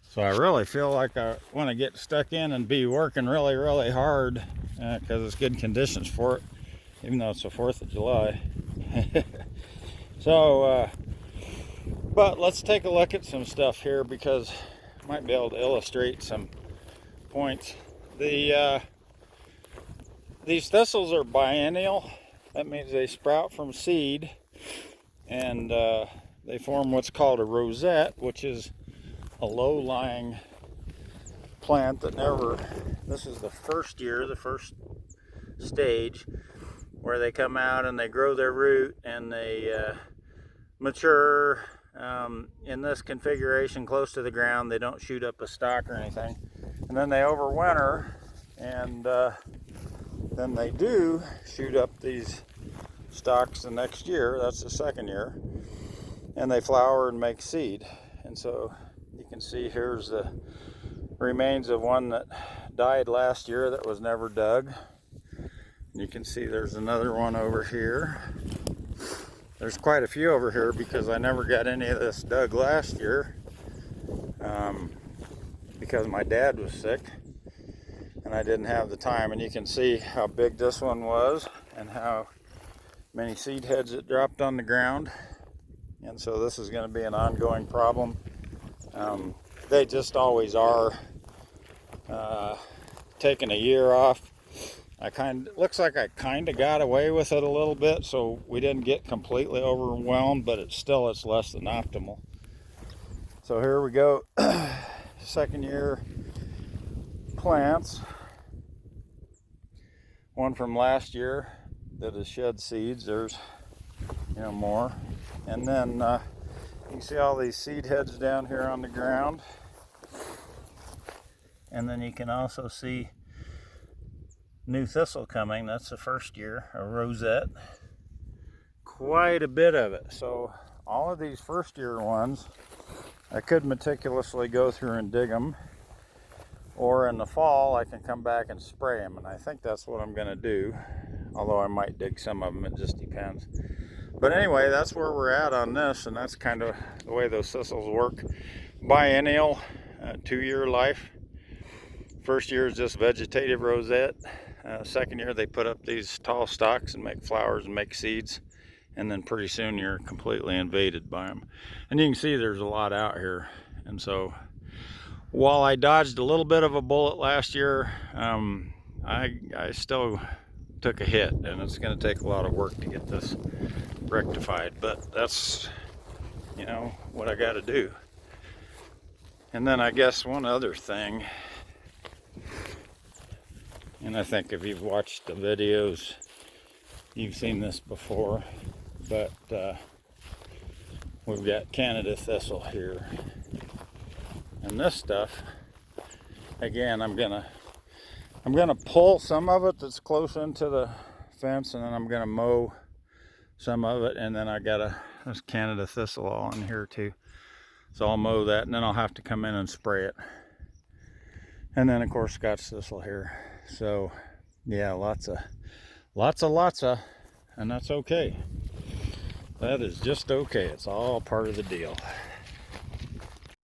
So I really feel like I want to get stuck in and be working really, really hard because it's good conditions for it, even though it's the 4th of July. So, but let's take a look at some stuff here because I might be able to illustrate some points. These thistles are biennial. That means they sprout from seed and they form what's called a rosette, which is a low-lying plant that never, this is the first year, the first stage, where they come out and they grow their root and they mature in this configuration close to the ground. They don't shoot up a stalk or anything. And then they overwinter, and then they do shoot up these stalks the next year. That's the second year. And they flower and make seed. And so you can see here's the remains of one that died last year that was never dug. You can see there's another one over here. There's quite a few over here because I never got any of this dug last year because my dad was sick and I didn't have the time. And you can see how big this one was and how many seed heads it dropped on the ground. And so this is going to be an ongoing problem. They just always are. Taking a year off, looks like I kind of got away with it a little bit, so we didn't get completely overwhelmed, but it's less than optimal. So here we go. Second year plants. One from last year that has shed seeds. There's more, and then you can see all these seed heads down here on the ground. And then you can also see new thistle coming. That's the first year, a rosette. Quite a bit of it. So all of these first year ones, I could meticulously go through and dig them. Or in the fall, I can come back and spray them. And I think that's what I'm going to do. Although I might dig some of them, it just depends. But anyway, that's where we're at on this. And that's kind of the way those thistles work. Biennial, 2-year life. First year is just vegetative rosette. Second year they put up these tall stalks and make flowers and make seeds. And then pretty soon you're completely invaded by them. And you can see there's a lot out here. And so while I dodged a little bit of a bullet last year, I still took a hit. And it's going to take a lot of work to get this rectified. But that's, what I got to do. And then I guess one other thing. And I think if you've watched the videos, you've seen this before, but we've got Canada thistle here. And this stuff, again, I'm gonna pull some of it that's close into the fence, and then I'm gonna mow some of it, and then I got this Canada thistle all in here too. So I'll mow that, and then I'll have to come in and spray it. And then of course Scotch thistle here. So yeah, lots of, and that's okay. That is just okay. It's all part of the deal.